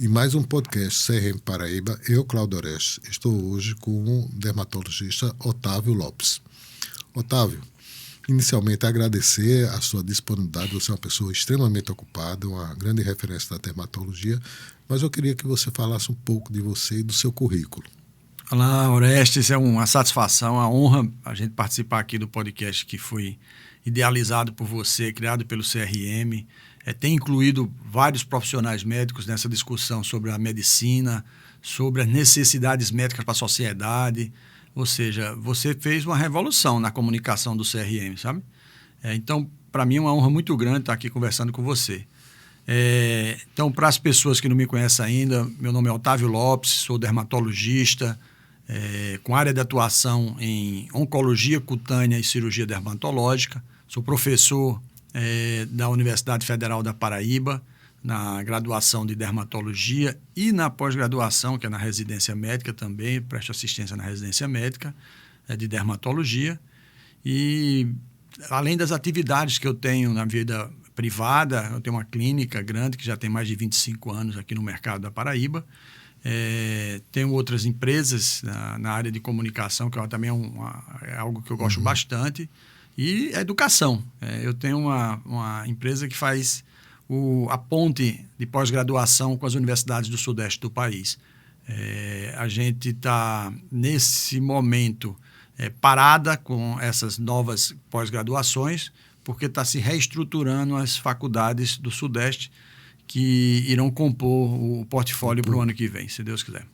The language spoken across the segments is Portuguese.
E mais um podcast CRM Paraíba. Eu, Cláudio Orestes, estou hoje com o dermatologista Otávio Lopes. Otávio, inicialmente agradecer a sua disponibilidade. Você é uma pessoa extremamente ocupada, uma grande referência da dermatologia, mas eu queria que você falasse um pouco de você e do seu currículo. Olá, Orestes, é uma satisfação, uma honra a gente participar aqui do podcast que foi idealizado por você, criado pelo CRM. Tem incluído vários profissionais médicos nessa discussão sobre a medicina, sobre as necessidades médicas para a sociedade. Ou seja, você fez uma revolução na comunicação do CRM, sabe? Então, para mim é uma honra muito grande estar aqui conversando com você. Então, para as pessoas que não me conhecem ainda, meu nome é Otávio Lopes, sou dermatologista, com área de atuação em oncologia cutânea e cirurgia dermatológica. Sou professor da Universidade Federal da Paraíba, na graduação de dermatologia e na pós-graduação, que é na residência médica também, presto assistência na residência médica de dermatologia. E além das atividades que eu tenho na vida privada, eu tenho uma clínica grande que já tem mais de 25 anos aqui no mercado da Paraíba. Tenho outras empresas na área de comunicação, que também é algo que eu gosto bastante. E a educação. Eu tenho uma empresa que faz a ponte de pós-graduação com as universidades do sudeste do país. A gente está, nesse momento, parada com essas novas pós-graduações, porque está se reestruturando as faculdades do sudeste que irão compor o portfólio para o ano que vem, se Deus quiser.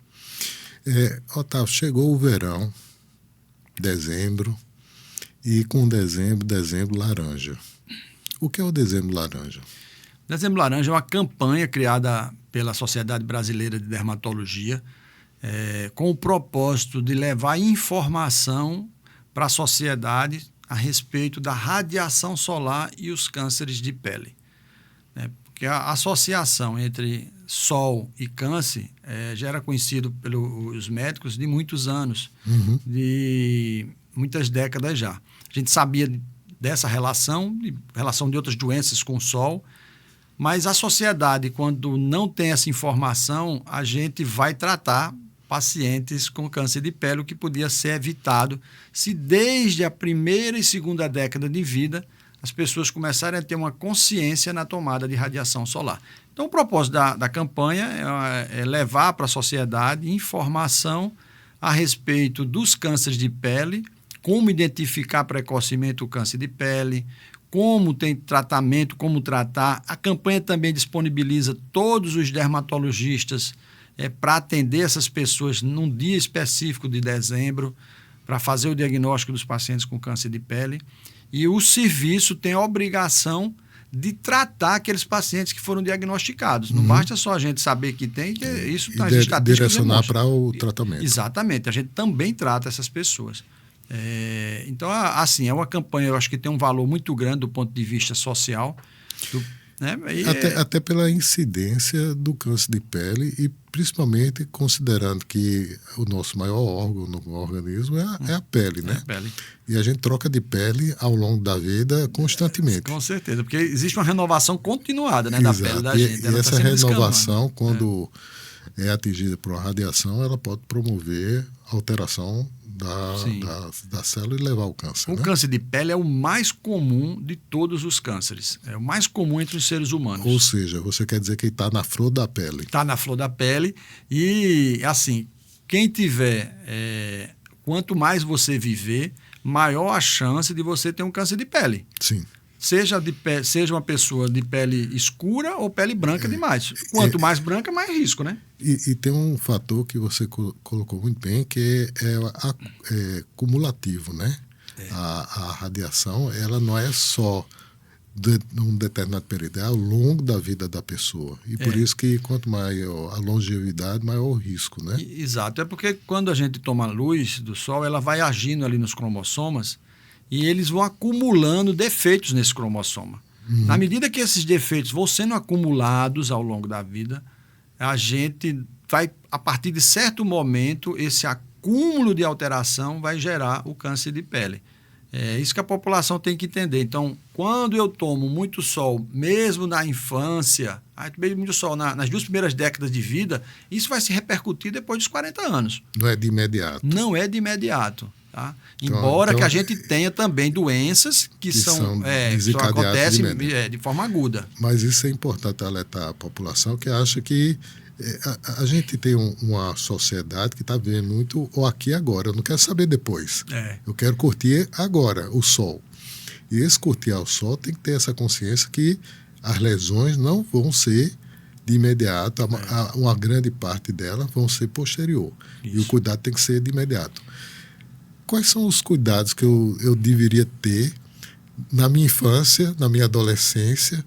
Otávio, chegou o verão, dezembro, e com dezembro laranja. O que é o dezembro laranja? Dezembro Laranja é uma campanha criada pela Sociedade Brasileira de Dermatologia com o propósito de levar informação para a sociedade a respeito da radiação solar e os cânceres de pele. Porque a associação entre sol e câncer já era conhecido pelos médicos de muitos anos, de muitas décadas já. A gente sabia dessa relação de outras doenças com o sol, mas a sociedade, quando não tem essa informação, a gente vai tratar pacientes com câncer de pele, o que podia ser evitado se desde a primeira e segunda década de vida as pessoas começarem a ter uma consciência na tomada de radiação solar. Então, o propósito da campanha é levar para a sociedade informação a respeito dos cânceres de pele, como identificar precocemente o câncer de pele, como tem tratamento, como tratar. A campanha também disponibiliza todos os dermatologistas para atender essas pessoas num dia específico de dezembro, para fazer o diagnóstico dos pacientes com câncer de pele. E o serviço tem a obrigação de tratar aqueles pacientes que foram diagnosticados. Não basta só a gente saber que tem, que isso está em estatística. Direcionar para o tratamento. Exatamente, a gente também trata essas pessoas. Então, assim, é uma campanha, eu acho que tem um valor muito grande do ponto de vista social. Até pela incidência do câncer de pele e principalmente considerando que o nosso maior órgão no organismo é a pele, né? A pele. E a gente troca de pele ao longo da vida constantemente. Com certeza, porque existe uma renovação continuada, né, da pele da gente. E essa renovação, quando é atingida por uma radiação, ela pode promover alteração da célula e levar ao câncer. O câncer de pele é o mais comum de todos os cânceres. É o mais comum entre os seres humanos. Ou seja, você quer dizer que está na flor da pele. Está na flor da pele. E, assim, quem tiver... quanto mais você viver, maior a chance de você ter um câncer de pele. Sim. Seja uma pessoa de pele escura ou pele branca demais. Quanto mais branca, mais risco, né? E tem um fator que você colocou muito bem, que é cumulativo, né? A radiação, ela não é só de um determinado período, é ao longo da vida da pessoa. E por isso que quanto maior a longevidade, maior o risco, né? Exato. É porque quando a gente toma luz do sol, ela vai agindo ali nos cromossomas e eles vão acumulando defeitos nesse cromossoma. Na medida que esses defeitos vão sendo acumulados ao longo da vida, a gente vai, a partir de certo momento, esse acúmulo de alteração vai gerar o câncer de pele. É isso que a população tem que entender. Então, quando eu tomo muito sol, mesmo na infância, mesmo muito sol nas 2 primeiras décadas de vida, isso vai se repercutir depois dos 40 anos. Não é de imediato. Não é de imediato. Tá? Então, Embora que a gente tenha também doenças que só acontecem de forma aguda. Mas isso é importante alertar a população que acha que a gente tem uma sociedade que está vendo muito o aqui e agora. Eu não quero saber depois. Eu quero curtir agora o sol. E esse curtir ao sol tem que ter essa consciência que as lesões não vão ser de imediato. Uma grande parte delas vão ser posterior. Isso. E o cuidado tem que ser de imediato. Quais são os cuidados que eu deveria ter na minha infância, na minha adolescência,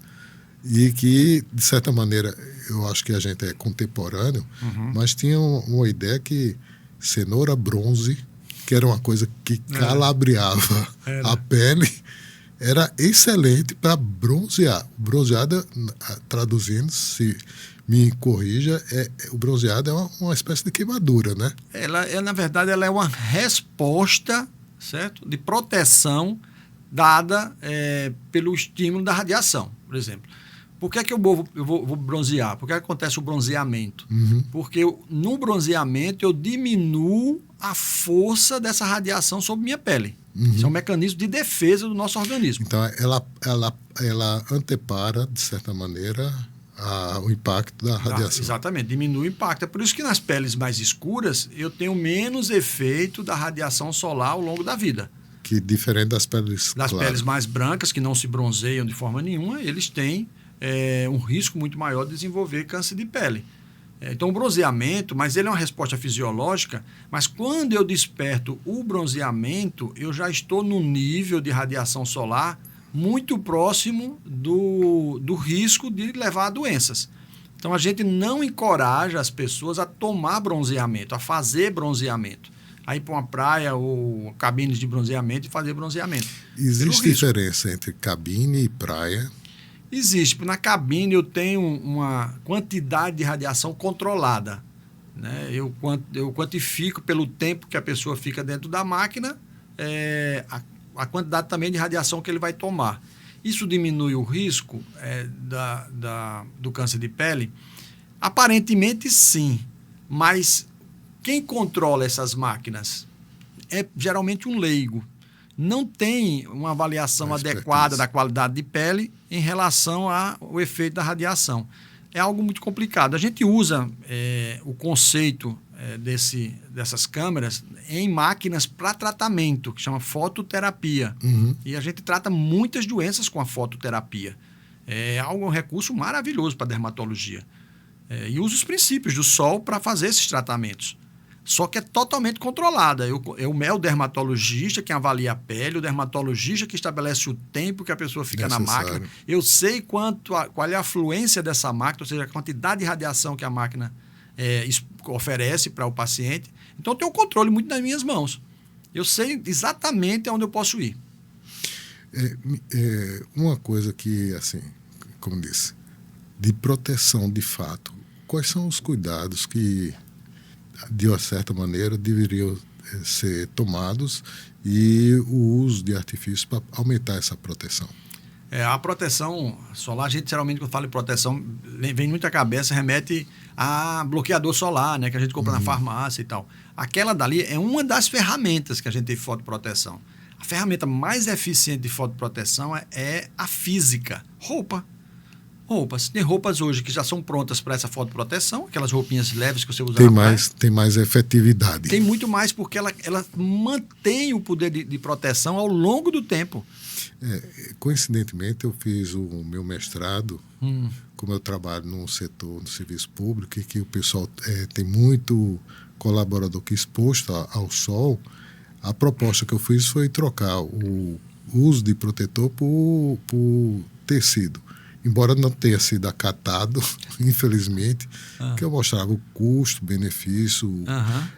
e que, de certa maneira, eu acho que a gente é contemporâneo, mas tinha uma ideia que cenoura bronze, que era uma coisa que calabreava a pele, era excelente para bronzear. Bronzeada, traduzindo, se me corrija, o bronzeado é uma espécie de queimadura, né? Na verdade, ela é uma resposta, certo, de proteção dada pelo estímulo da radiação, por exemplo. Por que eu vou bronzear? Por que acontece o bronzeamento? Porque no bronzeamento eu diminuo a força dessa radiação sobre minha pele. Isso é um mecanismo de defesa do nosso organismo. Então, ela antepara, de certa maneira, o impacto da radiação. Exatamente, diminui o impacto. É por isso que nas peles mais escuras eu tenho menos efeito da radiação solar ao longo da vida. Que diferente das peles claras. Das peles mais brancas, que não se bronzeiam de forma nenhuma, eles têm um risco muito maior de desenvolver câncer de pele. Então, o bronzeamento, mas ele é uma resposta fisiológica, mas quando eu desperto o bronzeamento, eu já estou no nível de radiação solar muito próximo do risco de levar a doenças. Então, a gente não encoraja as pessoas a tomar bronzeamento, a fazer bronzeamento. A ir para uma praia ou cabines de bronzeamento e fazer bronzeamento. Existe diferença entre cabine e praia? Existe. Na cabine eu tenho uma quantidade de radiação controlada. Né? Eu quantifico pelo tempo que a pessoa fica dentro da máquina a quantidade também de radiação que ele vai tomar. Isso diminui o risco do câncer de pele? Aparentemente sim, mas quem controla essas máquinas é geralmente um leigo. Não tem uma avaliação adequada da qualidade de pele em relação ao efeito da radiação. É algo muito complicado. A gente usa o conceito dessas câmeras em máquinas para tratamento, que chama fototerapia. E a gente trata muitas doenças com a fototerapia. É um recurso maravilhoso para a dermatologia. E usa os princípios do sol para fazer esses tratamentos. Só que é totalmente controlada. É o dermatologista que avalia a pele, o dermatologista que estabelece o tempo que a pessoa fica na máquina. Eu sei qual é a fluência dessa máquina, ou seja, a quantidade de radiação que a máquina oferece para o paciente. Então, eu tenho o controle muito nas minhas mãos. Eu sei exatamente aonde eu posso ir. Uma coisa que, assim, como disse, de proteção de fato, quais são os cuidados que, de uma certa maneira, deveriam ser tomados e o uso de artifícios para aumentar essa proteção? A proteção solar, a gente geralmente, quando fala em proteção, vem muito à cabeça, remete a bloqueador solar, né, que a gente compra na farmácia e tal. Aquela dali é uma das ferramentas que a gente tem de fotoproteção. A ferramenta mais eficiente de fotoproteção é a física. Roupas. Tem roupas hoje que já são prontas para essa fotoproteção, aquelas roupinhas leves que você usa na praia. Tem mais efetividade. Tem muito mais, porque ela mantém o poder de proteção ao longo do tempo. Coincidentemente, eu fiz o meu mestrado, como eu trabalho num setor, no serviço público, e que o pessoal tem muito colaborador que é exposto ao sol. A proposta que eu fiz foi trocar o uso de protetor por tecido. Embora não tenha sido acatado, infelizmente, que eu mostrava o custo, benefício,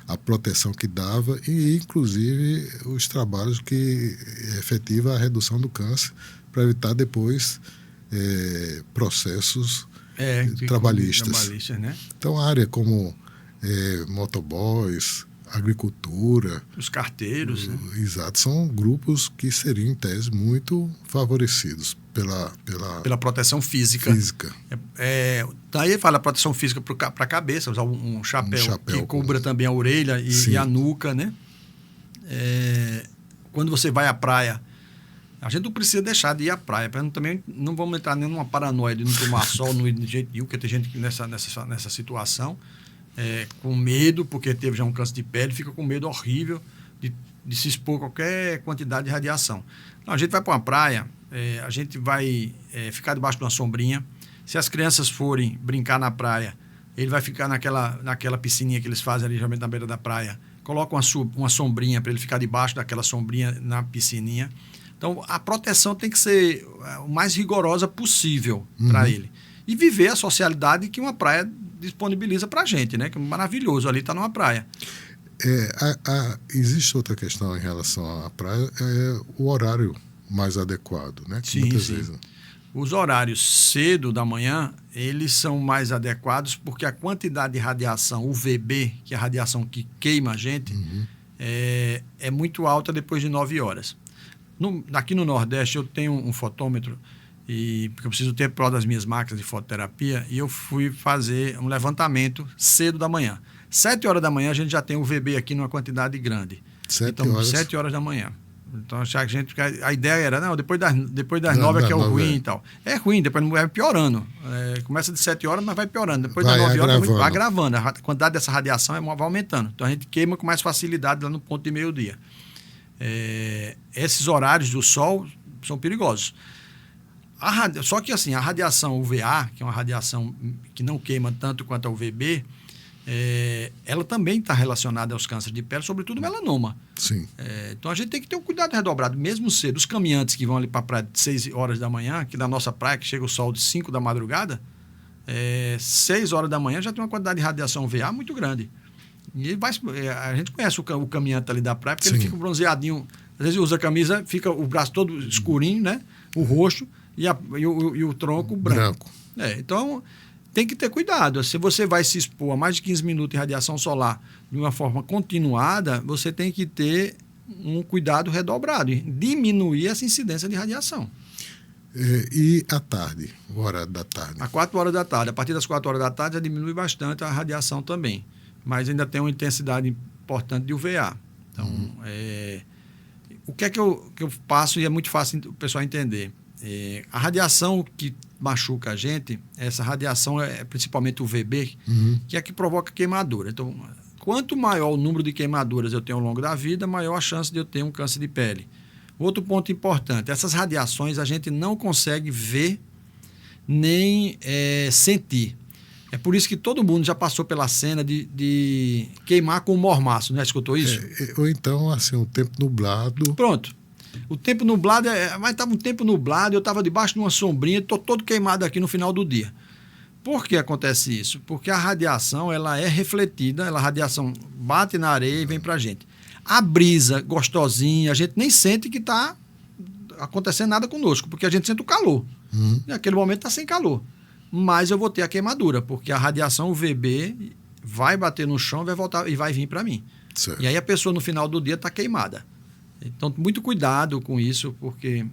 a proteção que dava e, inclusive, os trabalhos que efetiva a redução do câncer para evitar depois processos trabalhistas. Né? Então, a área como motoboys, agricultura. Os carteiros. Né? Exato, são grupos que seriam, em tese, muito favorecidos pela proteção física. Daí fala proteção física para a cabeça, usar um chapéu que cubra também a orelha e a nuca, né? Quando você vai à praia, a gente não precisa deixar de ir à praia. Também não vamos entrar numa paranoia de não tomar sol de jeito nenhum, porque tem gente que nessa situação, com medo, porque teve já um câncer de pele, fica com medo horrível de se expor a qualquer quantidade de radiação. Então, a gente vai para uma praia, a gente vai ficar debaixo de uma sombrinha. Se as crianças forem brincar na praia, ele vai ficar naquela piscininha que eles fazem ali, geralmente na beira da praia. Coloca uma sombrinha para ele ficar debaixo daquela sombrinha na piscininha. Então, a proteção tem que ser o mais rigorosa possível para ele. E viver a socialidade que uma praia disponibiliza para a gente, né? Que é maravilhoso ali estar numa praia. Existe outra questão em relação à praia, o horário mais adequado, né? Sim. Vezes... Os horários cedo da manhã, eles são mais adequados porque a quantidade de radiação UVB, que é a radiação que queima a gente, é muito alta depois de 9 horas. Aqui no Nordeste, eu tenho um fotômetro, porque eu preciso ter prova das minhas máquinas de fototerapia, e eu fui fazer um levantamento cedo da manhã. 7 horas da manhã, a gente já tem o UVB aqui numa quantidade grande. 7 horas da manhã. Então, a ideia era, não, depois das 9 é que é o ruim e tal. É ruim, depois vai piorando. Começa de 7 horas, mas vai piorando. Depois das 9 horas vai agravando. A quantidade dessa radiação vai aumentando. Então, a gente queima com mais facilidade lá no ponto de meio-dia. Esses horários do sol são perigosos. Só que assim, a radiação UVA, que é uma radiação que não queima tanto quanto a UVB, ela também está relacionada aos cânceres de pele, sobretudo melanoma. Sim. Então a gente tem que ter um cuidado redobrado, mesmo cedo. Os caminhantes que vão ali para a praia de 6 horas da manhã, aqui da nossa praia, que chega o sol de 5 da madrugada, 6 horas da manhã já tem uma quantidade de radiação UVA muito grande. E a gente conhece o caminhante ali da praia, porque Sim. Ele fica bronzeadinho. Às vezes usa a camisa, fica o braço todo escurinho, né? O rosto e o tronco branco. Então, tem que ter cuidado. Se você vai se expor a mais de 15 minutos de radiação solar de uma forma continuada, você tem que ter um cuidado redobrado e diminuir essa incidência de radiação. E à tarde, o horário da tarde? Às 4 horas da tarde. A partir das 4 horas da tarde já diminui bastante a radiação também. Mas ainda tem uma intensidade importante de UVA. Então, o que é que eu passo, e é muito fácil o pessoal entender. A radiação que machuca a gente, essa radiação é principalmente o UVB, que é a que provoca queimadura. Então, quanto maior o número de queimaduras eu tenho ao longo da vida, maior a chance de eu ter um câncer de pele. Outro ponto importante, essas radiações a gente não consegue ver nem sentir. É por isso que todo mundo já passou pela cena de queimar com mormaço, né? Escutou isso? Ou então, assim, um tempo nublado. Pronto. O tempo nublado, mas estava um tempo nublado, eu estava debaixo de uma sombrinha, estou todo queimado aqui no final do dia. Por que acontece isso? Porque a radiação, ela é refletida, a radiação bate na areia e vem para a gente. A brisa gostosinha, a gente nem sente que está acontecendo nada conosco, porque a gente sente o calor. Naquele momento está sem calor. Mas eu vou ter a queimadura, porque a radiação UVB vai bater no chão, vai voltar e vai vir para mim. Certo. E aí a pessoa no final do dia está queimada. Então, muito cuidado com isso, porque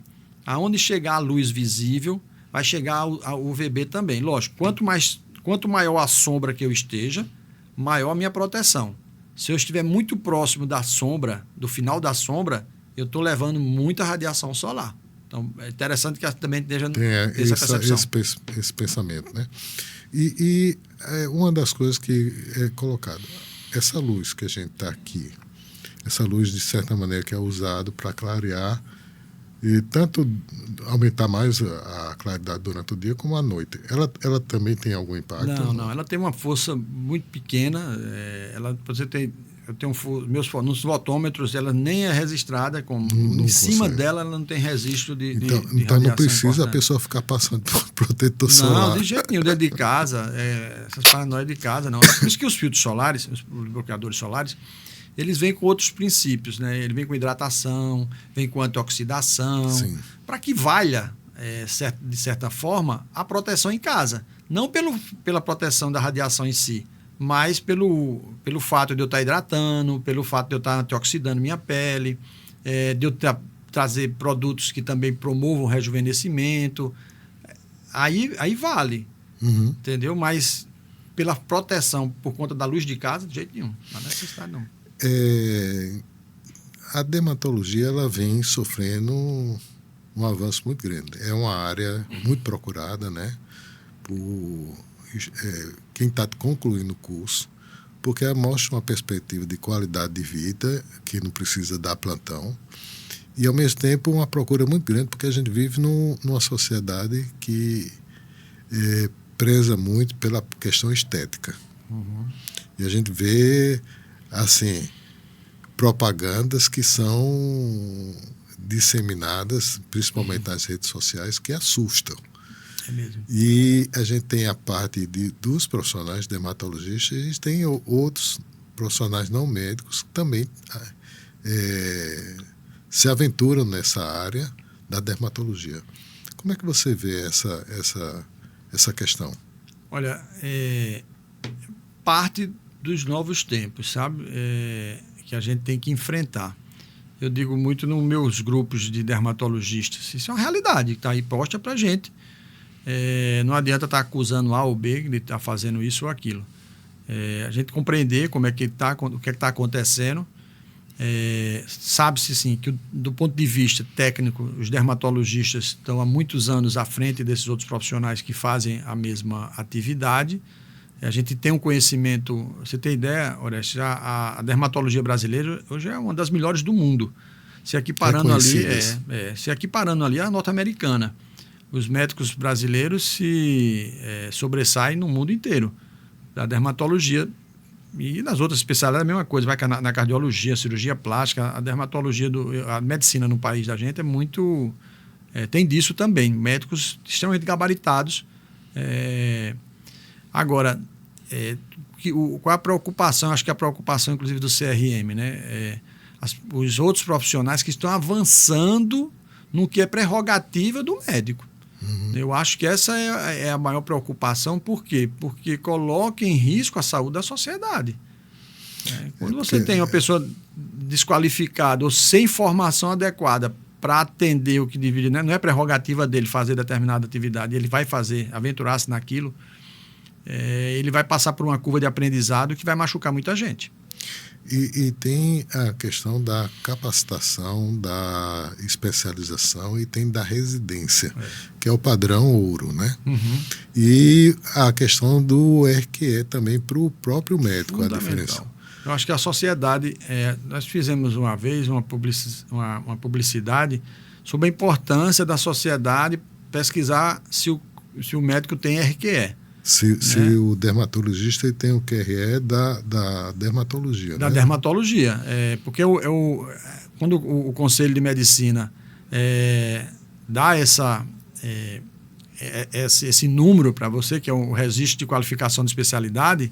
aonde chegar a luz visível, vai chegar a UVB também. Lógico, quanto maior a sombra que eu esteja, maior a minha proteção. Se eu estiver muito próximo da sombra, do final da sombra, eu estou levando muita radiação solar. Então, é interessante que também esteja essa percepção. Esse pensamento, né? E uma das coisas que é colocado, essa luz que a gente está aqui, essa luz, de certa maneira, que é usada para clarear e tanto aumentar mais a claridade durante o dia como à noite. Ela também tem algum impacto? Não. Ela tem uma força muito pequena. Eu tenho nos fotômetros, ela nem é registrada. Em cima dela, ela não tem registro de Então não precisa importante. A pessoa ficar passando por protetor solar. Não, de jeito nenhum. Dentro de casa, essas paranoias de casa, não. Por isso que os filtros solares, os bloqueadores solares, eles vêm com outros princípios, né? Ele vem com hidratação, vem com antioxidação, para que valha, de certa forma, a proteção em casa. Não pela proteção da radiação em si, mas pelo fato de eu estar hidratando, pelo fato de eu estar antioxidando minha pele, de eu trazer produtos que também promovam o rejuvenescimento, aí vale, entendeu? Mas pela proteção por conta da luz de casa, de jeito nenhum, não há necessidade não. A dermatologia ela vem sofrendo um avanço muito grande. É uma área muito procurada, né, por quem está concluindo o curso, porque mostra uma perspectiva de qualidade de vida que não precisa dar plantão e, ao mesmo tempo, uma procura muito grande, porque a gente vive numa sociedade que preza muito pela questão estética. E a gente vê, assim, propagandas que são disseminadas, principalmente nas redes sociais, que assustam. É mesmo. E a gente tem a parte dos profissionais dermatologistas e a gente tem outros profissionais não médicos que também se aventuram nessa área da dermatologia. Como é que você vê essa questão? Olha, parte dos novos tempos, sabe? Que a gente tem que enfrentar. Eu digo muito nos meus grupos de dermatologistas. Isso é uma realidade que está aí posta para a gente. Não adianta estar acusando A ou B de estar fazendo isso ou aquilo. A gente compreender como é que está, o que está acontecendo. Sabe-se sim que do ponto de vista técnico os dermatologistas estão há muitos anos à frente desses outros profissionais que fazem a mesma atividade. A gente tem um conhecimento, você tem ideia, Orestes, a dermatologia brasileira hoje é uma das melhores do mundo. Se equiparando ali a norte-americana. Os médicos brasileiros se sobressaem no mundo inteiro. A dermatologia e nas outras especialidades é a mesma coisa. Vai na cardiologia, cirurgia plástica, a dermatologia, a medicina no país da gente é muito... tem disso também. Médicos extremamente gabaritados. Agora, qual a preocupação? Acho que a preocupação, inclusive, do CRM, né? Os outros profissionais que estão avançando no que é prerrogativa do médico. Eu acho que essa é a maior preocupação. Por quê? Porque coloca em risco a saúde da sociedade. Quando você tem uma pessoa desqualificada ou sem formação adequada para atender o que deveria, né? Não é prerrogativa dele fazer determinada atividade, ele vai fazer, aventurar-se naquilo, ele vai passar por uma curva de aprendizado que vai machucar muita gente. E tem a questão da capacitação, da especialização e tem da residência, que é o padrão ouro, né? E a questão do RQE também para o próprio médico, a diferença. Eu acho que a sociedade... nós fizemos uma vez uma publicidade sobre a importância da sociedade pesquisar se o médico tem RQE. Se o dermatologista tem o QRE da dermatologia. Da né? dermatologia. Porque quando o Conselho de Medicina dá esse número para você, que é o registro de qualificação de especialidade,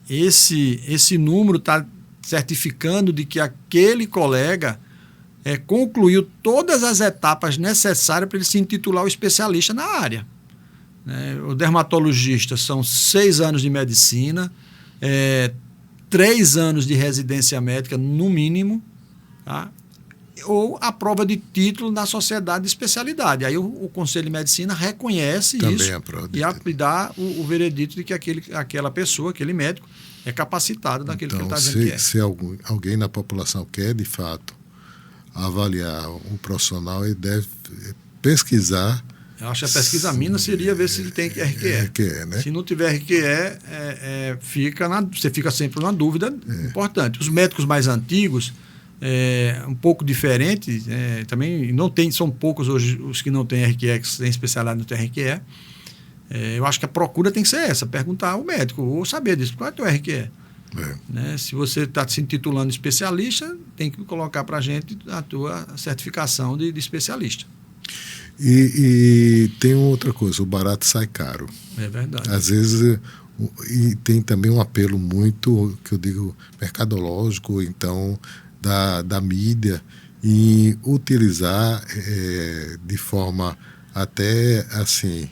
esse número está certificando de que aquele colega concluiu todas as etapas necessárias para ele se intitular o especialista na área. O dermatologista são 6 anos de medicina, 3 anos de residência médica, no mínimo, tá? Ou a prova de título na sociedade de especialidade. Aí o Conselho de Medicina reconhece também isso e dá o veredito de que aquela pessoa, aquele médico, é capacitado naquilo que ele está dizendo que é. Se alguém na população quer, de fato, avaliar um profissional, ele deve pesquisar. Eu acho que a pesquisa mínima seria ver se ele tem RQE. Né? Se não tiver RQE, você fica sempre numa dúvida importante. Os médicos mais antigos, um pouco diferentes, também são poucos hoje os que não têm RQE, que têm especialidade no RQE. Eu acho que a procura tem que ser essa, perguntar ao médico, ou saber disso, qual é o teu RQE? Né? Se você está se intitulando especialista, tem que colocar para a gente a tua certificação de especialista. E tem outra coisa, o barato sai caro. É verdade. Às vezes, e tem também um apelo muito, que eu digo, mercadológico, então, da mídia, em utilizar de forma até, assim,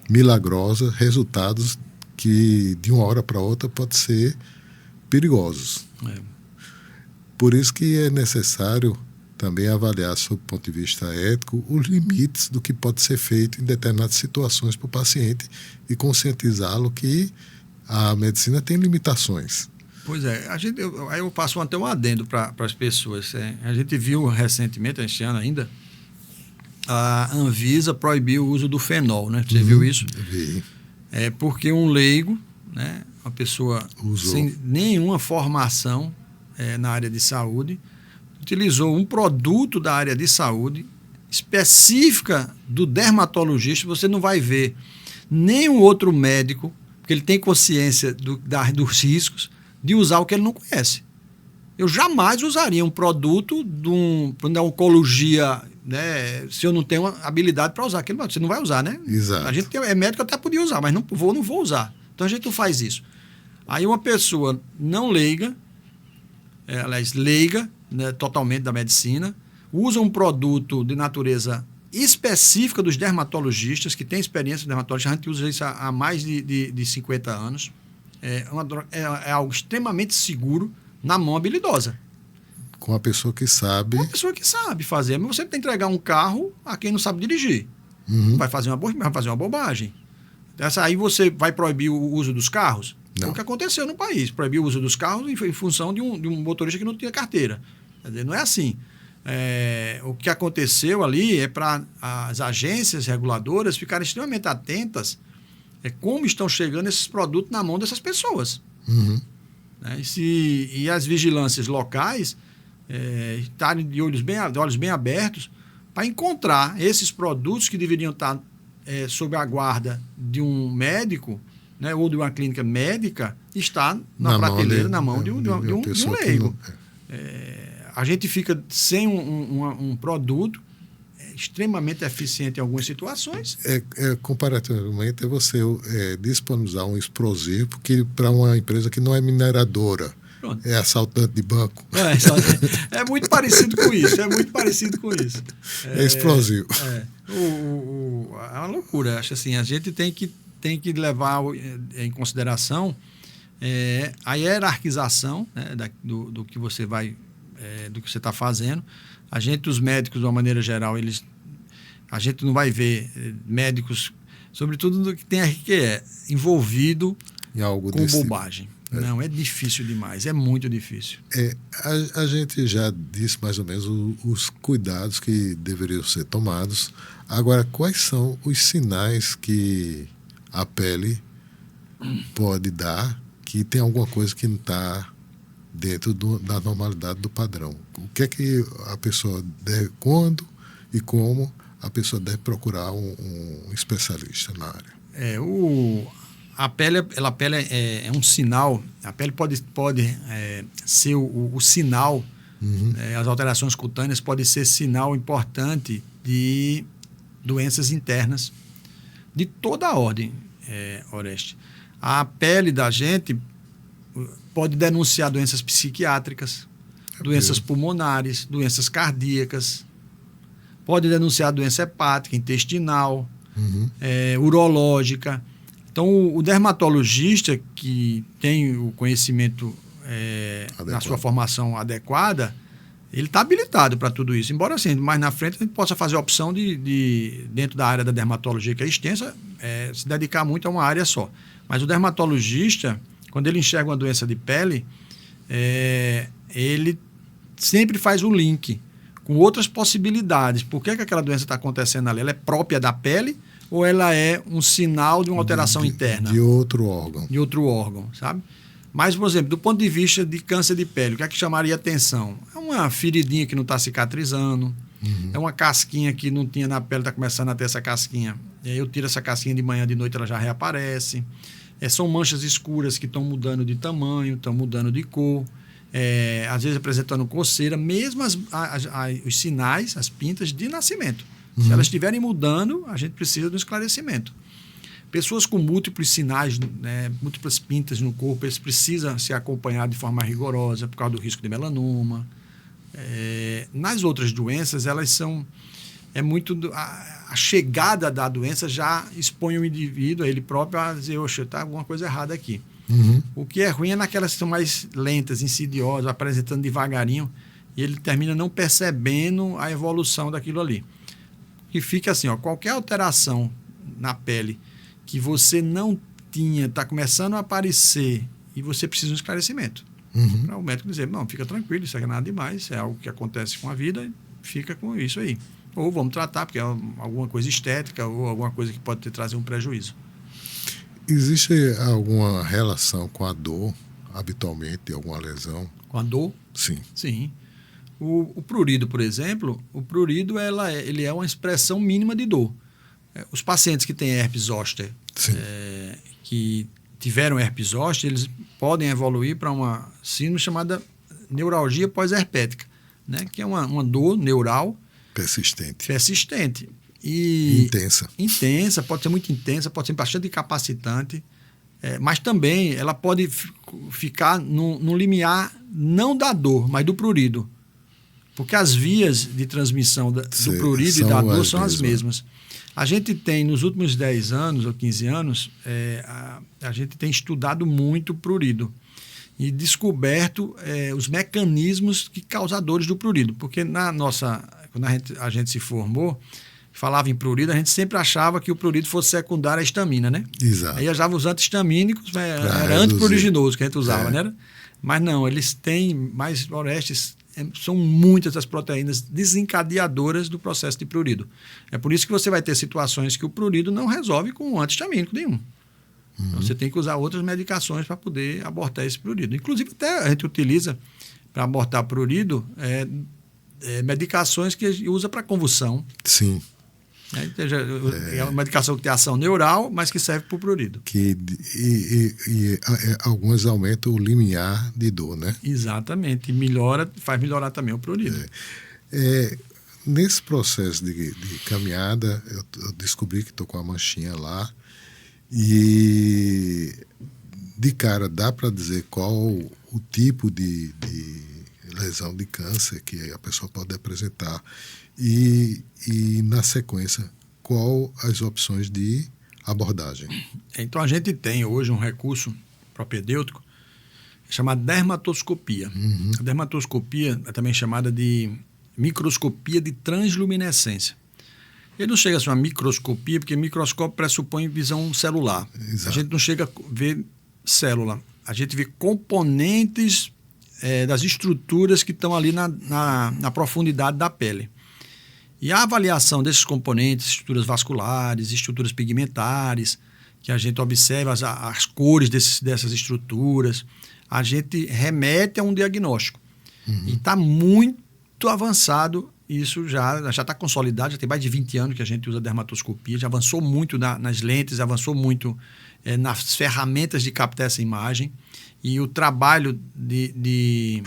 milagrosa, resultados que de uma hora para outra pode ser perigosos. Por isso que é necessário também avaliar, sob o ponto de vista ético, os limites do que pode ser feito em determinadas situações para o paciente e conscientizá-lo que a medicina tem limitações. Pois é, aí eu passo até um adendo para as pessoas. A gente viu recentemente, este ano ainda, a Anvisa proibiu o uso do fenol, né? Você viu isso? Vi. É porque um leigo, né, uma pessoa Usou. sem nenhuma formação na área de saúde, utilizou um produto da área de saúde específica do dermatologista. Você não vai ver nenhum outro médico, porque ele tem consciência dos riscos, de usar o que ele não conhece. Eu jamais usaria um produto da oncologia, né, se eu não tenho habilidade para usar aquele. Você não vai usar, né? Exato. A gente é médico, até podia usar, mas não vou usar. Então a gente não faz isso. Aí uma pessoa não leiga, aliás, leiga, né, totalmente da medicina, usa um produto de natureza específica dos dermatologistas, que tem experiência de dermatologista, a gente usa isso há mais de 50 anos. É algo extremamente seguro na mão habilidosa. Com a pessoa que sabe. Uma pessoa que sabe fazer. Mas você tem que entregar um carro a quem não sabe dirigir. Vai fazer uma bobagem. Aí você vai proibir o uso dos carros? Foi o que aconteceu no país. Proibiu o uso dos carros em função de um motorista que não tinha carteira. Quer dizer, não é assim. O que aconteceu ali é para as agências reguladoras ficarem extremamente atentas como estão chegando esses produtos na mão dessas pessoas. Né? E as vigilâncias locais estarem de olhos bem abertos para encontrar esses produtos que deveriam estar sob a guarda de um médico, né, ou de uma clínica médica, está na prateleira, na mão de um leigo. A gente fica sem um produto extremamente eficiente em algumas situações. Comparativamente, é você disponibilizar um explosivo que para uma empresa que não é mineradora, pronto, é assaltante de banco. É muito parecido com isso, É explosivo. É uma loucura. Acho assim, a gente tem que levar em consideração a hierarquização, né, do que você vai, do que você está fazendo. Os médicos, de uma maneira geral, a gente não vai ver médicos, sobretudo do que tem RQE, envolvido em algo com bobagem. Não, é difícil demais, é muito difícil. A gente já disse mais ou menos os cuidados que deveriam ser tomados. Agora, quais são os sinais que a pele pode dar que tem alguma coisa que não está dentro da normalidade do padrão? O que é que a pessoa deve, quando e como a pessoa deve procurar um especialista na área? A pele é um sinal. A pele pode ser o sinal. As alterações cutâneas podem ser sinal importante de doenças internas de toda a ordem, Oreste. A pele da gente pode denunciar doenças psiquiátricas, doenças pulmonares, doenças cardíacas, pode denunciar doença hepática, intestinal, urológica. Então, o dermatologista que tem o conhecimento na sua formação adequada, ele está habilitado para tudo isso. Embora, assim, mais na frente a gente possa fazer a opção de dentro da área da dermatologia, que é extensa, se dedicar muito a uma área só. Mas o dermatologista, quando ele enxerga uma doença de pele, ele sempre faz um link com outras possibilidades. Por que aquela doença está acontecendo ali? Ela é própria da pele ou ela é um sinal de uma alteração interna? De outro órgão. De outro órgão, sabe? Mas, por exemplo, do ponto de vista de câncer de pele, o que é que chamaria atenção? É uma feridinha que não está cicatrizando, é uma casquinha que não tinha na pele, está começando a ter essa casquinha. E aí eu tiro essa casquinha de manhã, de noite ela já reaparece. São manchas escuras que estão mudando de tamanho, estão mudando de cor, às vezes apresentando coceira, mesmo os sinais, as pintas de nascimento. Se elas estiverem mudando, a gente precisa do esclarecimento. Pessoas com múltiplos sinais, né, múltiplas pintas no corpo, eles precisam ser acompanhados de forma rigorosa por causa do risco de melanoma. Nas outras doenças, elas são é muito a chegada da doença já expõe o indivíduo, ele próprio, a dizer, oxe, está alguma coisa errada aqui. O que é ruim é naquelas que são mais lentas, insidiosas, apresentando devagarinho, e ele termina não percebendo a evolução daquilo ali. E fica assim, ó, qualquer alteração na pele que você não tinha, está começando a aparecer, e você precisa de um esclarecimento. Para o médico dizer, não, fica tranquilo, isso é nada demais, é algo que acontece com a vida, e fica com isso aí. Ou vamos tratar, porque é alguma coisa estética ou alguma coisa que pode trazer um prejuízo. Existe alguma relação com a dor, habitualmente, alguma lesão? Com a dor? Sim. Sim. O prurido, por exemplo, ele é uma expressão mínima de dor. Os pacientes que têm herpes zoster, que tiveram herpes zoster, eles podem evoluir para uma síndrome chamada neuralgia pós-herpética, né? Que é uma dor neural persistente. E intensa, pode ser muito intensa, pode ser bastante incapacitante, mas também ela pode ficar no limiar não da dor, mas do prurido. Porque as vias de transmissão do prurido e da dor são as mesmas. A gente tem, nos últimos 10 anos ou 15 anos, a gente tem estudado muito o prurido e descoberto os mecanismos causadores do prurido. Porque quando a gente se formou, falava em prurido, a gente sempre achava que o prurido fosse secundário à histamina, né? Exato. Aí já os antihistamínicos, era antipruriginoso que a gente usava, né? Mas não, eles têm mais, Orestes, são muitas as proteínas desencadeadoras do processo de prurido. É por isso que você vai ter situações que o prurido não resolve com um antihistamínico nenhum. Então, você tem que usar outras medicações para poder abortar esse prurido. Inclusive, até a gente utiliza para abortar prurido medicações que a gente usa para convulsão. Sim. É uma medicação que tem ação neural, mas que serve para o prurido. Algumas aumentam o limiar de dor, né? Exatamente. Faz melhorar também o prurido. Nesse processo de caminhada, eu descobri que estou com a manchinha lá. E de cara dá para dizer qual o tipo de lesão de câncer que a pessoa pode apresentar. E na sequência, qual as opções de abordagem? Então, a gente tem hoje um recurso propedêutico chamado dermatoscopia. A dermatoscopia é também chamada de microscopia de transluminescência. Ele não chega a ser uma microscopia, porque microscópio pressupõe visão celular. Exato. A gente não chega a ver célula. A gente vê componentes das estruturas que estão ali na profundidade da pele. E a avaliação desses componentes, estruturas vasculares, estruturas pigmentares, que a gente observa as cores dessas estruturas, a gente remete a um diagnóstico. E está muito avançado, isso já está consolidado, já tem mais de 20 anos que a gente usa dermatoscopia, já avançou muito nas lentes, avançou muito nas ferramentas de captar essa imagem. E o trabalho de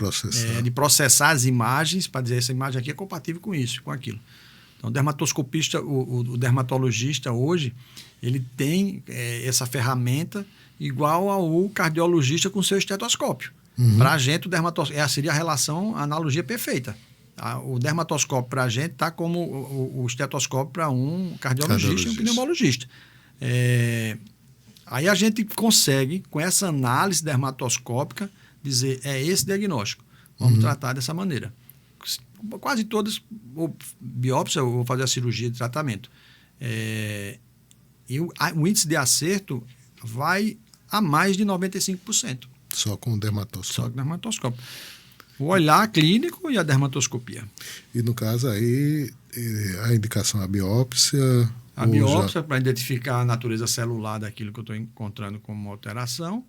processar as imagens para dizer essa imagem aqui é compatível com isso, com aquilo. Então, o dermatoscopista, o dermatologista hoje, ele tem essa ferramenta igual ao cardiologista com seu estetoscópio. Para a gente, o dermatoscópio seria a relação, a analogia perfeita. O dermatoscópio para a gente está como o estetoscópio para um cardiologista e um pneumologista. Aí a gente consegue, com essa análise dermatoscópica, dizer, esse diagnóstico. Vamos tratar dessa maneira. Quase todas, ou biópsia, ou fazer a cirurgia de tratamento. E o índice de acerto vai a mais de 95%. Só com o dermatoscópio? Só com o dermatoscópio. O olhar clínico e a dermatoscopia. E no caso aí, a indicação é a biópsia... A biópsia para identificar a natureza celular daquilo que eu estou encontrando como alteração,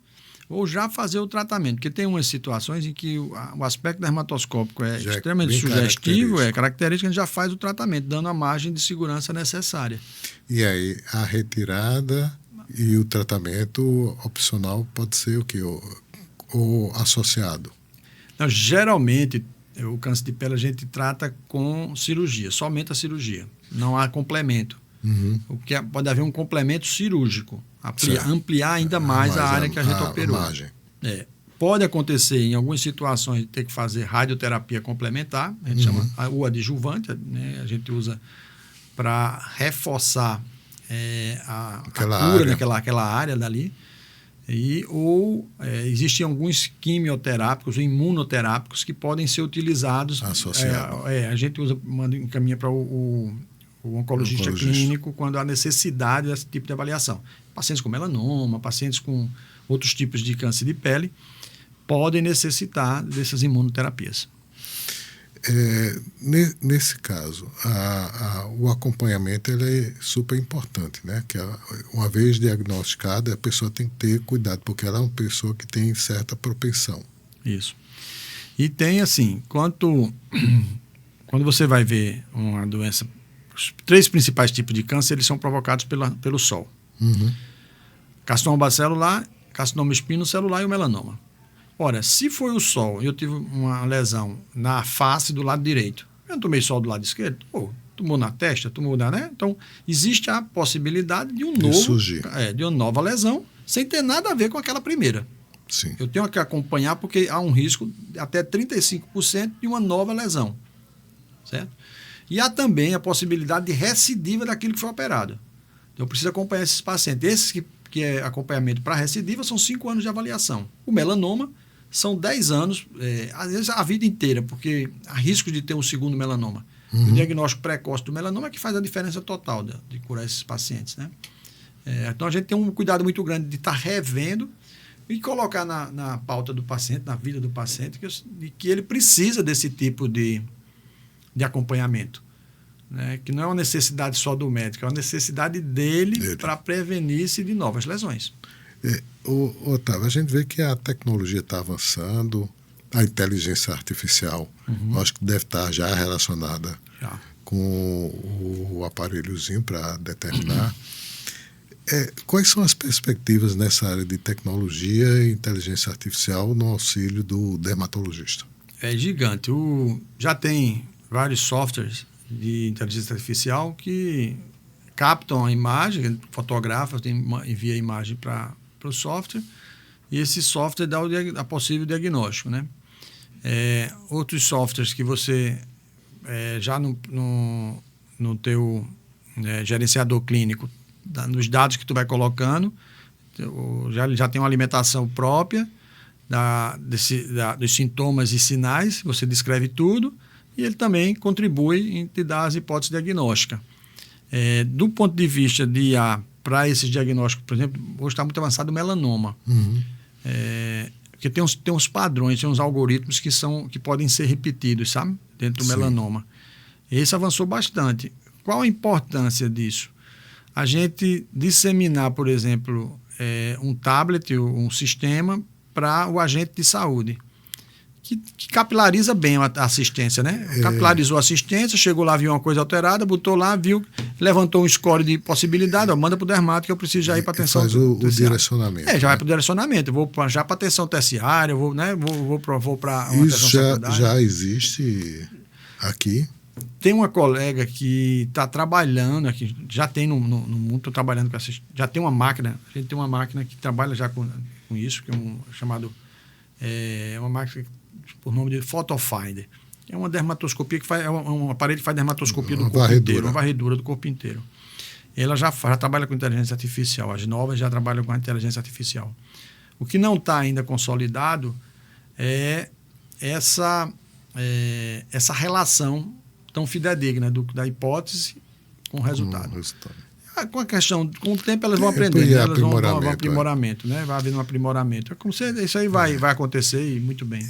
ou já fazer o tratamento, porque tem umas situações em que o aspecto dermatoscópico é extremamente sugestivo, característico, a gente já faz o tratamento, dando a margem de segurança necessária. E aí, a retirada e o tratamento opcional pode ser o quê? Ou associado? Não, geralmente, o câncer de pele a gente trata com cirurgia, somente a cirurgia, não há complemento. O que pode haver um complemento cirúrgico, ampliar ainda mais a área que a gente operou. Pode acontecer em algumas situações de ter que fazer radioterapia complementar, a gente chama o adjuvante, né? A gente usa para reforçar a cura naquela área dali. Existem alguns quimioterápicos, imunoterápicos que podem ser utilizados. A gente encaminha para o oncologista clínico quando há necessidade desse tipo de avaliação. Pacientes com melanoma, pacientes com outros tipos de câncer de pele podem necessitar dessas imunoterapias. Nesse caso, o acompanhamento ele é super importante, né? Que uma vez diagnosticada, a pessoa tem que ter cuidado, porque ela é uma pessoa que tem certa propensão. Isso. E tem assim, quando você vai ver uma doença, os 3 principais tipos de câncer, eles são provocados pelo sol. Uhum. Carcinoma bacelular, carcinoma espinocelular e o melanoma. Ora, se foi o sol e eu tive uma lesão na face do lado direito, eu não tomei sol do lado esquerdo, tomou na testa, tomou né? Então, existe a possibilidade de de uma nova lesão, sem ter nada a ver com aquela primeira. Sim. Eu tenho que acompanhar porque há um risco de até 35% de uma nova lesão. Certo? E há também a possibilidade de recidiva daquilo que foi operado. Então, eu preciso acompanhar esses pacientes. Esses que é acompanhamento para recidiva são 5 anos de avaliação. O melanoma são 10 anos, às vezes a vida inteira, porque há risco de ter um segundo melanoma. Uhum. O diagnóstico precoce do melanoma é que faz a diferença total de curar esses pacientes. Né? Então, a gente tem um cuidado muito grande de estar revendo e colocar na pauta do paciente, na vida do paciente, que ele precisa desse tipo de acompanhamento. Né? Que não é uma necessidade só do médico, é uma necessidade dele para prevenir-se de novas lesões. Otávio, a gente vê que a tecnologia está avançando, a inteligência artificial, acho que deve estar já relacionada com o aparelhozinho para determinar. Quais são as perspectivas nessa área de tecnologia e inteligência artificial no auxílio do dermatologista? É gigante. Já tem vários softwares de inteligência artificial que captam a imagem, fotografam, envia a imagem para o software, e esse software dá a possível diagnóstico. Né? Outros softwares que você já no teu gerenciador clínico, nos dados que tu vai colocando, já tem uma alimentação própria dos sintomas e sinais, você descreve tudo, e ele também contribui em te dar as hipóteses diagnósticas. Do ponto de vista de IA, para esses diagnósticos, por exemplo, hoje está muito avançado o melanoma. Uhum. Porque tem uns padrões, tem uns algoritmos que podem ser repetidos, sabe? Dentro do melanoma. Esse avançou bastante. Qual a importância disso? A gente disseminar, por exemplo, um tablet, um sistema para o agente de saúde, que capilariza bem a assistência, né? Capilarizou a assistência, chegou lá, viu uma coisa alterada, botou lá, viu, levantou um score de possibilidade, manda para o dermato que eu preciso já ir para atenção. Faz o direcionamento. Já vai para o direcionamento. Eu vou já para atenção terciária, vou para uma Isso já existe aqui? Tem uma colega que está trabalhando aqui, já tem no mundo, estou trabalhando com essa, já tem uma máquina, a gente tem uma máquina que trabalha já com isso, que é uma máquina por nome de Photofinder. É uma dermatoscopia que faz, um aparelho que faz dermatoscopia do corpo inteiro, uma varredura do corpo inteiro. Ela já trabalha com inteligência artificial, as novas já trabalham com a inteligência artificial. O que não está ainda consolidado é essa relação tão fidedigna da hipótese com o resultado. Com a questão, com o tempo elas vão aprendendo, elas vão aprimoramento, né? Vai havendo um aprimoramento. Isso aí vai acontecer e muito bem.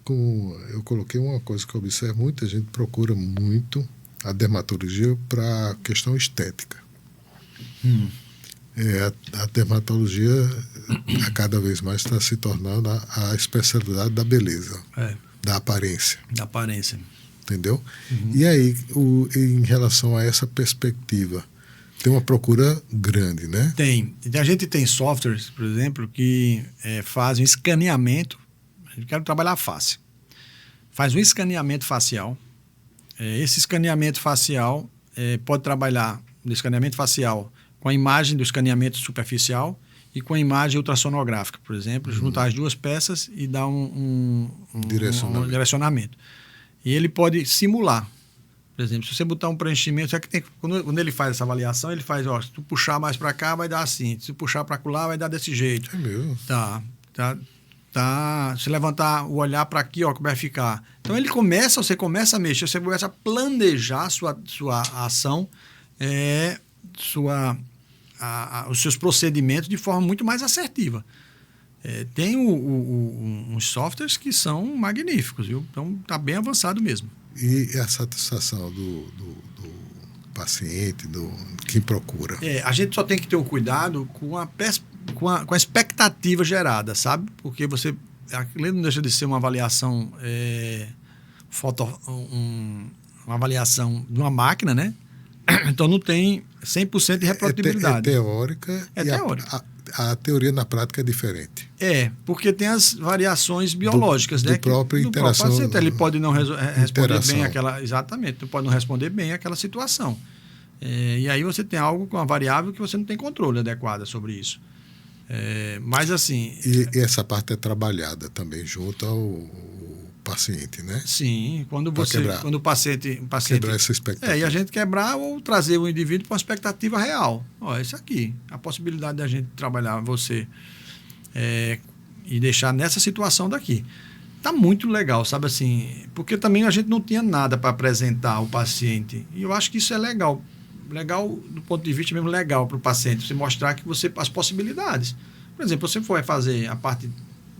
Como eu coloquei uma coisa que eu observo, muita gente procura muito a dermatologia para a questão estética. A dermatologia a cada vez mais está se tornando a especialidade da beleza, da aparência. Da aparência. Entendeu? E aí, em relação a essa perspectiva, tem uma procura grande, né? Tem. A gente tem softwares, por exemplo, que fazem escaneamento. Eu quero trabalhar a face. Faz um escaneamento facial. Esse escaneamento facial pode trabalhar no escaneamento facial com a imagem do escaneamento superficial e com a imagem ultrassonográfica, por exemplo, juntar as duas peças e dar um direcionamento. E ele pode simular Por exemplo, se você botar um preenchimento, quando ele faz essa avaliação, ele faz, ó, se tu puxar mais para cá, vai dar assim. Se tu puxar para lá, vai dar desse jeito. É mesmo? Tá. Se levantar o olhar para aqui, ó, como vai ficar. Então você começa a mexer, você começa a planejar sua ação, os seus procedimentos de forma muito mais assertiva. Tem uns softwares que são magníficos, viu? Então está bem avançado mesmo. E a satisfação do paciente, quem procura? A gente só tem que ter o cuidado com a expectativa gerada, sabe? Porque aquilo não deixa de ser uma avaliação uma avaliação de uma máquina, né? Então não tem 100% de reprodutibilidade. É teórica. Teórica. A teoria na prática é diferente. Porque tem as variações biológicas, né? Do próprio interação. Paciente, ele pode não responder bem aquela. Exatamente, pode não responder bem aquela situação. E aí você tem algo com uma variável que você não tem controle adequado sobre isso. Mas assim. E essa parte é trabalhada também junto ao paciente, né? Sim, quando o paciente quebrar essa expectativa. E a gente quebrar ou trazer o indivíduo para uma expectativa real. Ó, isso aqui, a possibilidade da gente trabalhar você e deixar nessa situação daqui. Tá muito legal, sabe assim, porque também a gente não tinha nada para apresentar ao paciente. E eu acho que isso é legal. Legal do ponto de vista mesmo, legal para o paciente, você mostrar que as possibilidades. Por exemplo, você for fazer a parte.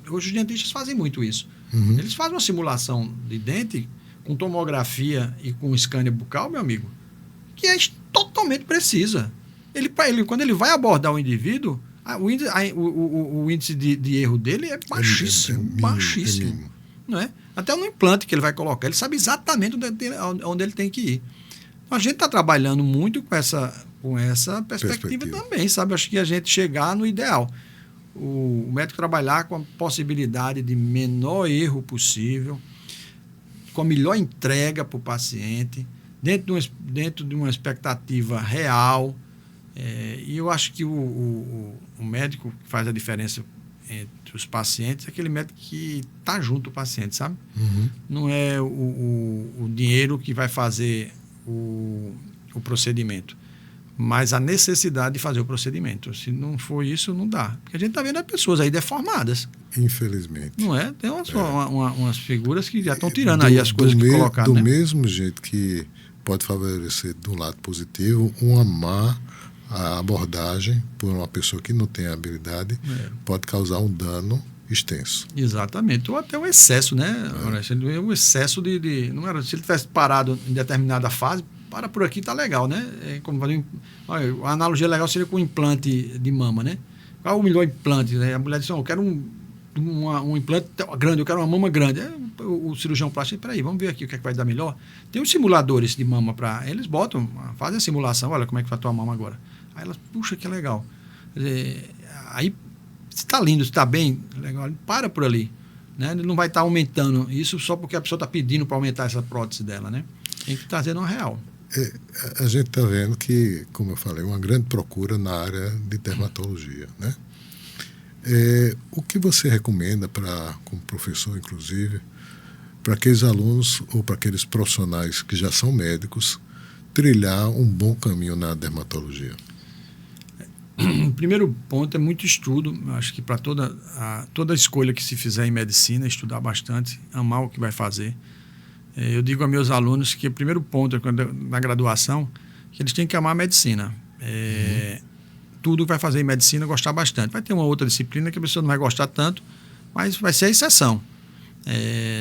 Hoje os dentistas fazem muito isso. Uhum. Eles fazem uma simulação de dente com tomografia e com scanner bucal, meu amigo, que é totalmente precisa. Quando ele vai abordar o indivíduo, o índice de erro dele é baixíssimo. Baixíssimo. Não é? Até no implante que ele vai colocar, ele sabe exatamente onde ele tem que ir. A gente está trabalhando muito com essa perspectiva também, sabe? Acho que a gente chegar no ideal. O médico trabalhar com a possibilidade de menor erro possível, com a melhor entrega para o paciente, dentro de uma expectativa real. E eu acho que o médico que faz a diferença entre os pacientes é aquele médico que está junto ao paciente, sabe? Uhum. Não é o dinheiro que vai fazer o procedimento, mas a necessidade de fazer o procedimento. Se não for isso, não dá. Porque a gente está vendo as pessoas aí deformadas. Infelizmente. Não é? Tem umas figuras que já estão tirando aí as coisas que colocaram. Do mesmo jeito que pode favorecer, do lado positivo, uma má abordagem por uma pessoa que não tem habilidade pode causar um dano extenso. Exatamente. Ou até o excesso, né? O excesso não era, se ele tivesse parado em determinada fase, para por aqui, tá legal, né? A analogia legal seria com o implante de mama, né? Qual é o melhor implante? Né? A mulher diz, eu quero um implante grande, eu quero uma mama grande. O cirurgião plástico, peraí, vamos ver aqui o que é que vai dar melhor. Tem os simuladores de mama para eles fazem a simulação, olha como é que vai a tua mama agora. Aí elas, puxa, que legal. Quer dizer, aí, se está lindo, se está bem, legal, para por ali. Né? Ele não vai estar aumentando isso só porque a pessoa está pedindo para aumentar essa prótese dela, né? Tem que trazer uma real. A gente está vendo que, como eu falei, uma grande procura na área de dermatologia, né? O que você recomenda como professor, inclusive, para aqueles alunos ou para aqueles profissionais que já são médicos trilhar um bom caminho na dermatologia? O primeiro ponto é muito estudo. Acho que para toda escolha que se fizer em medicina, estudar bastante, amar o que vai fazer. Eu digo a meus alunos que o primeiro ponto na graduação que eles têm que amar a medicina. Tudo que vai fazer em medicina, gostar bastante. Vai ter uma outra disciplina que a pessoa não vai gostar tanto, mas vai ser a exceção.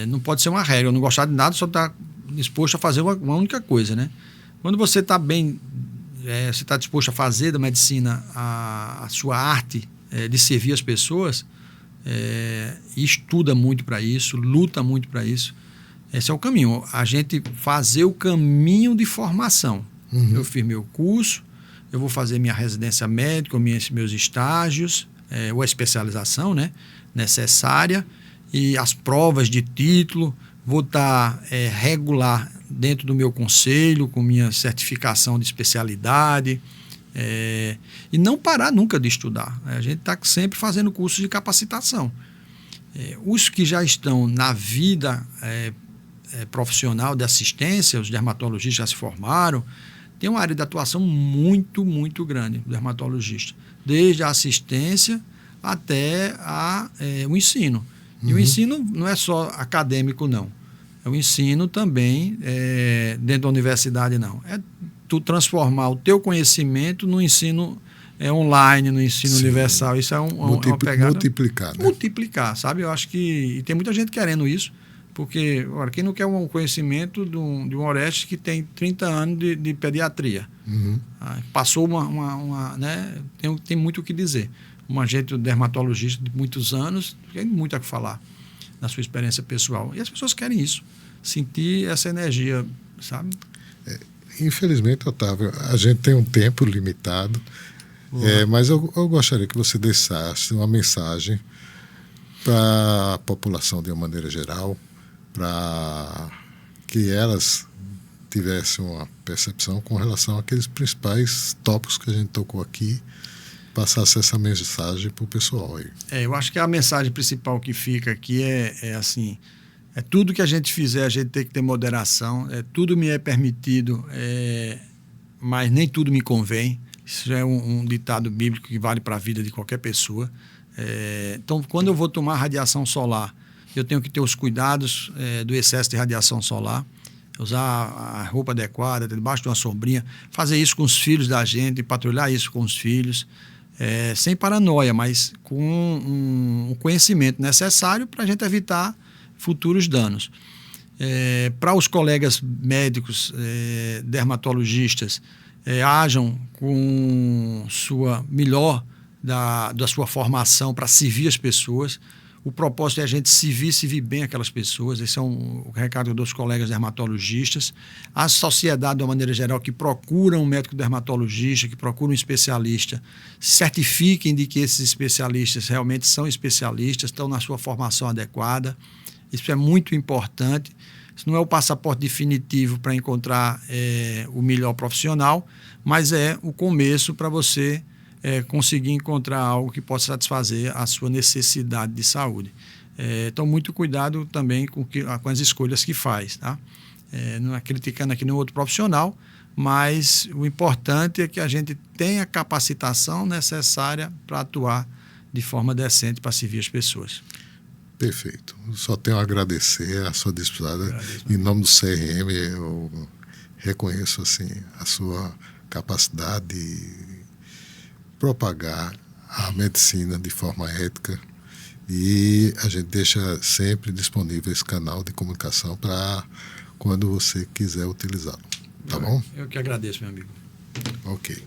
Não pode ser uma regra. Eu não gostar de nada, só estar disposto a fazer uma única coisa, né? Quando você está bem, você está disposto a fazer da medicina a sua arte de servir as pessoas, e estuda muito para isso, luta muito para isso, esse é o caminho. A gente fazer o caminho de formação. Uhum. Eu fiz meu curso, eu vou fazer minha residência médica, meus estágios, ou a especialização, né, necessária, e as provas de título, vou estar regular dentro do meu conselho, com minha certificação de especialidade, e não parar nunca de estudar. A gente está sempre fazendo cursos de capacitação. Os que já estão na vida profissional de assistência, os dermatologistas já se formaram, tem uma área de atuação muito, muito grande, o dermatologista. Desde a assistência até o ensino. E o ensino não é só acadêmico, não. É o ensino também dentro da universidade, não. É tu transformar o teu conhecimento no ensino online, no ensino universal. Isso é uma pegada... Multiplicar, né? Multiplicar, sabe? Eu acho que... E tem muita gente querendo isso, porque, ora, quem não quer um conhecimento de um Oreste que tem 30 anos de pediatria? Passou né? Tem muito o que dizer. Um agente dermatologista de muitos anos tem muito a falar na sua experiência pessoal. E as pessoas querem isso, sentir essa energia, sabe? Infelizmente, Otávio, a gente tem um tempo limitado, mas eu gostaria que você deixasse uma mensagem para a população de uma maneira geral, para que elas tivessem uma percepção com relação àqueles principais tópicos que a gente tocou aqui, passasse essa mensagem para o pessoal aí. Eu acho que a mensagem principal que fica aqui é assim, tudo que a gente fizer, a gente tem que ter moderação, tudo me é permitido, mas nem tudo me convém. Isso é um ditado bíblico que vale para a vida de qualquer pessoa. Então, quando eu vou tomar radiação solar, eu tenho que ter os cuidados do excesso de radiação solar, usar a roupa adequada, debaixo de uma sombrinha, fazer isso com os filhos da gente, patrulhar isso com os filhos, sem paranoia, mas com um conhecimento necessário para a gente evitar futuros danos. Para os colegas médicos, dermatologistas, ajam com melhor da sua formação para servir as pessoas. O propósito é a gente servir bem aquelas pessoas. Esse é o recado dos colegas dermatologistas. A sociedade, de uma maneira geral, que procura um médico dermatologista, que procura um especialista, certifiquem de que esses especialistas realmente são especialistas, estão na sua formação adequada. Isso é muito importante. Isso não é o passaporte definitivo para encontrar o melhor profissional, mas é o começo para você conseguir encontrar algo que possa satisfazer a sua necessidade de saúde. Então, muito cuidado também com as escolhas que faz. Tá? Não é criticando aqui nenhum outro profissional, mas o importante é que a gente tenha a capacitação necessária para atuar de forma decente para servir as pessoas. Perfeito. Só tenho a agradecer a sua disponibilidade. Em nome do CRM, eu reconheço assim, a sua capacidade de propagar a medicina de forma ética, e a gente deixa sempre disponível esse canal de comunicação para quando você quiser utilizá-lo. Tá bom? Eu que agradeço, meu amigo. Ok.